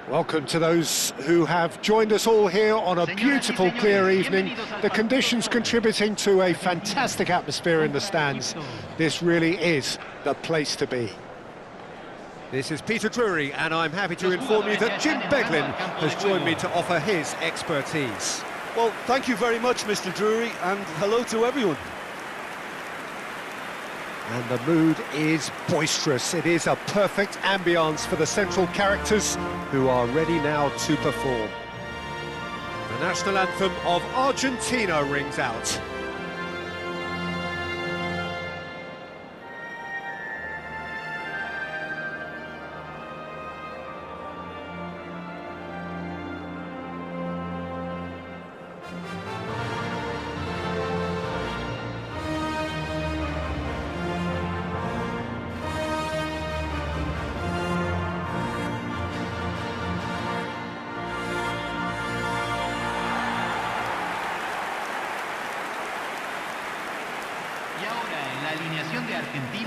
Welcome to those who have joined us all here on a beautiful, clear evening. The conditions contributing to a fantastic atmosphere in the stands. This really is the place to be. This is Peter Drury, and I'm happy to inform you that Jim Beglin has joined me to offer his expertise. Well, thank you very much, Mr. Drury, and hello to everyone. And the mood is boisterous. It is a perfect ambience for the central characters who are ready now to perform. The national anthem of Argentina rings out.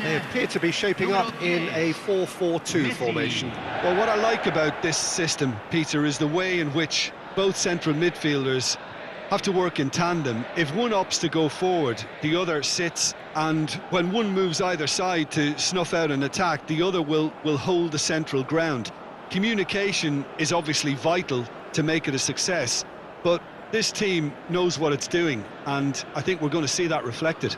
They appear to be shaping up in a 4-4-2 formation. Well, what I like about this system, Peter, is the way in which both central midfielders have to work in tandem. If one opts to go forward, the other sits, and when one moves either side to snuff out an attack, the other will hold the central ground. Communication is obviously vital to make it a success, but this team knows what it's doing, and I think we're going to see that reflected.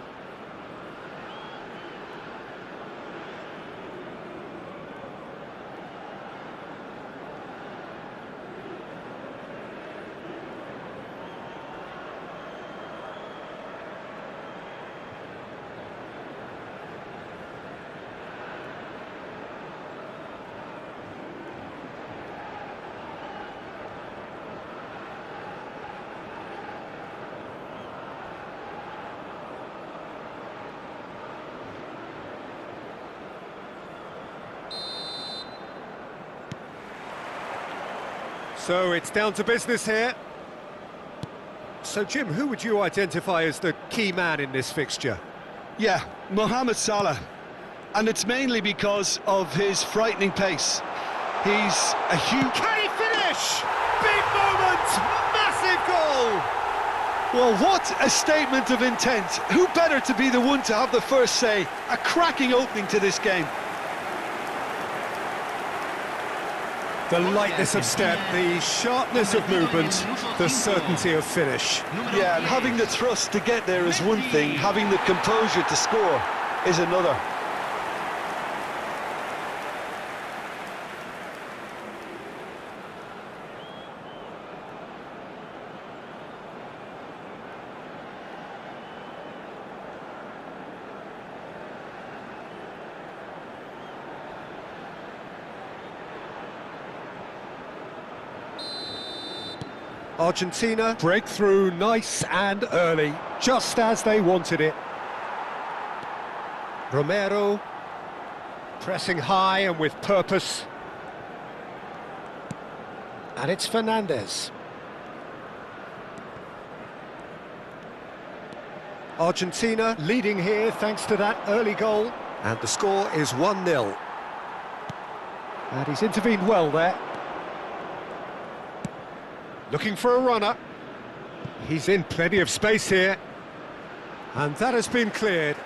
So it's down to business here. So Jim, who would you identify as the key man in this fixture? Yeah, Mohamed Salah, and it's mainly because of his frightening pace. He's a huge... Can he finish? Big moment! Massive goal! Well, what a statement of intent. Who better to be the one to have the first say? A cracking opening to this game. The lightness of step, the sharpness of movement, the certainty of finish. Yeah, and having the thrust to get there is one thing, having the composure to score is another. Argentina break through nice and early, just as they wanted it. Romero pressing high and with purpose. And it's Fernandez. Argentina leading here thanks to that early goal. And the score is 1-0. And he's intervened well there. Looking for a runner. He's in plenty of space here. And that has been cleared.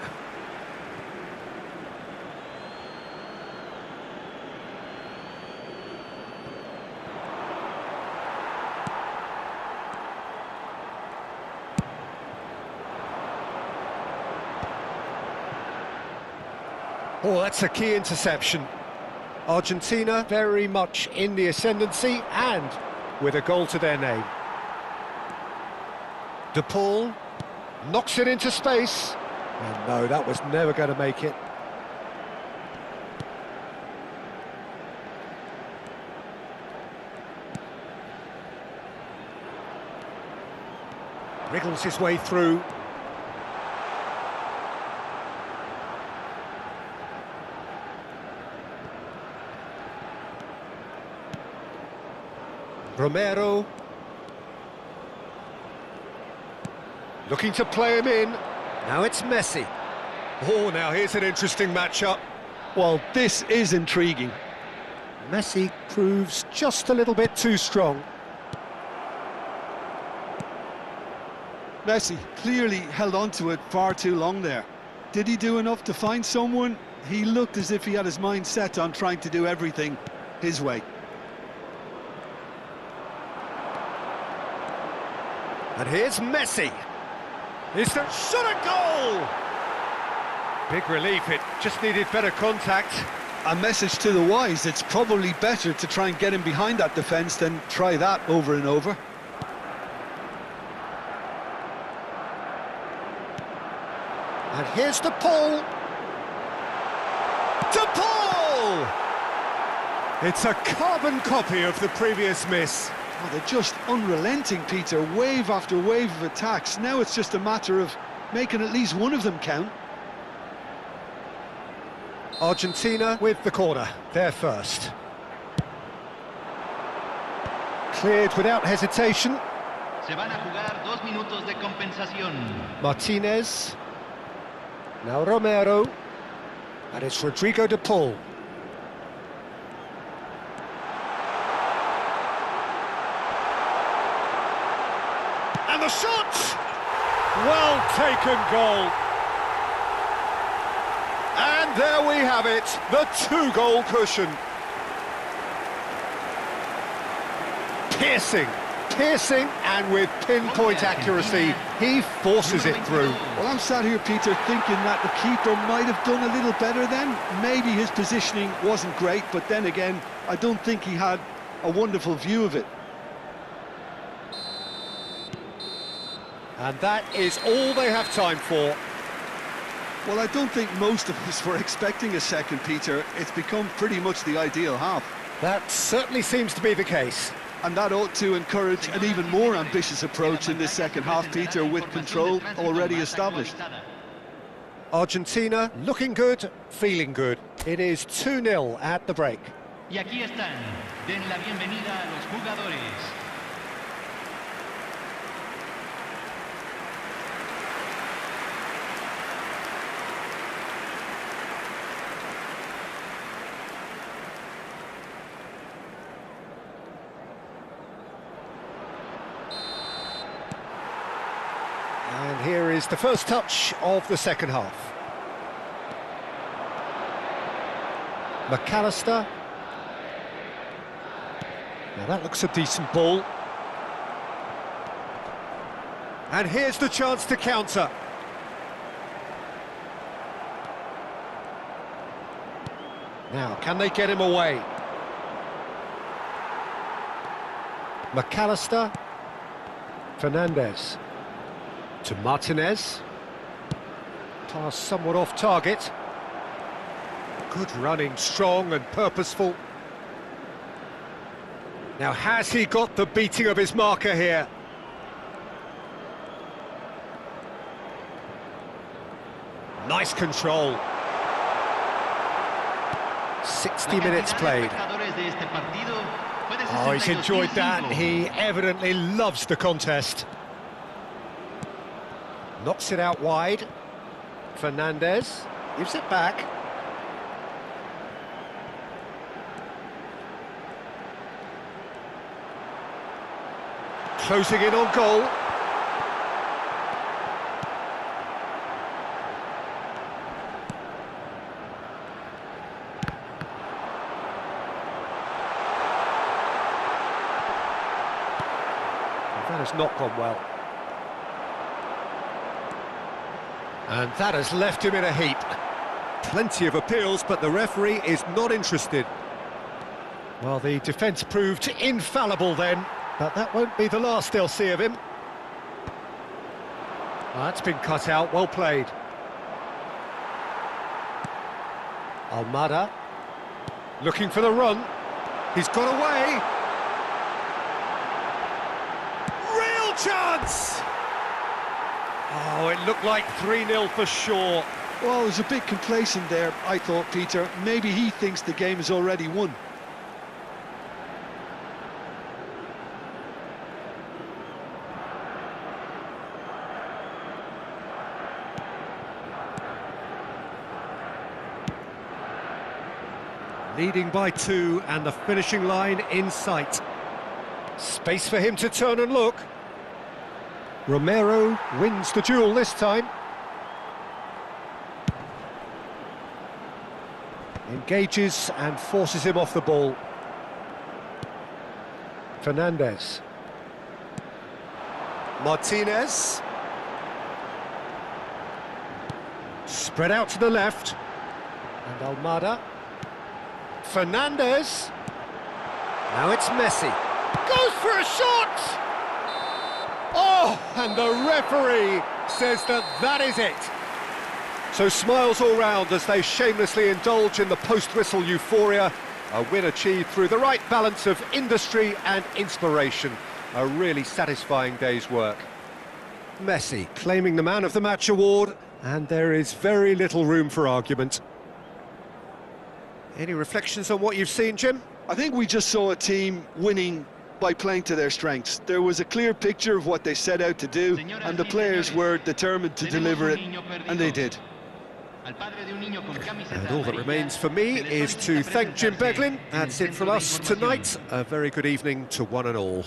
Oh, that's a key interception. Argentina very much in the ascendancy and with a goal to their name. De Paul knocks it into space. And no, that was never going to make it. Wriggles his way through. Romero looking to play him in. Now it's Messi. Oh, now here's an interesting matchup. Well, this is intriguing. Messi proves just a little bit too strong. Messi clearly held on to it far too long there. Did he do enough to find someone? He looked as if he had his mind set on trying to do everything his way. And here's Messi. Is there shot a goal? Big relief, it just needed better contact. A message to the wise, it's probably better to try and get him behind that defence than try that over and over. And here's De Paul. De Paul! It's a carbon copy of the previous miss. Oh, they're just unrelenting, Peter. Wave after wave of attacks. Now it's just a matter of making at least one of them count. Argentina with the corner, they're first. Cleared without hesitation. Se van a jugar 2 minutos de compensación. Martinez. Now Romero. And it's Rodrigo De Paul. And the shot! Well taken goal. And there we have it, the 2-goal cushion. Piercing, and with pinpoint accuracy, he forces it through. Well, I'm sat here, Peter, thinking that the keeper might have done a little better then. Maybe his positioning wasn't great, but then again, I don't think he had a wonderful view of it. And that is all they have time for. Well, I don't think most of us were expecting a second, Peter. It's become pretty much the ideal half. That certainly seems to be the case. And that ought to encourage an even more ambitious approach in this second half, Peter, with control already established. Argentina looking good, feeling good. It is 2-0 at the break. Y aquí están. Den la bienvenida a los jugadores. And here is the first touch of the second half. McAllister. Now that looks a decent ball. And here's the chance to counter. Now, can they get him away? McAllister. Fernandez. To Martinez. Pass somewhat off target. Good running, strong and purposeful. Now, has he got the beating of his marker here? Nice control. 60 minutes played. Oh, he's enjoyed that. He evidently loves the contest. Knocks it out wide. Fernandez gives it back. Closing in on goal. That has not gone well. And that has left him in a heap. Plenty of appeals, but the referee is not interested. Well, the defence proved infallible then, but that won't be the last they'll see of him. That's been cut out, well played. Almada, looking for the run. He's got away. Real chance! Oh, it looked like 3-0 for sure. Well, it was a bit complacent there, I thought, Peter. Maybe he thinks the game is already won. Leading by 2 and the finishing line in sight. Space for him to turn and look. Romero wins the duel this time. Engages and forces him off the ball. Fernandez. Martinez. Spread out to the left. And Almada. Fernandez. Now it's Messi. Goes for a shot! Oh, and the referee says that is it. So smiles all round as they shamelessly indulge in the post-whistle euphoria. A win achieved through the right balance of industry and inspiration. A really satisfying day's work. Messi claiming the Man of the Match award, and there is very little room for argument. Any reflections on what you've seen, Jim? I think we just saw a team winning by playing to their strengths. There was a clear picture of what they set out to do, and the players were determined to deliver it, and they did. And all that remains for me is to thank Jim Beglin. That's it from us tonight. A very good evening to one and all.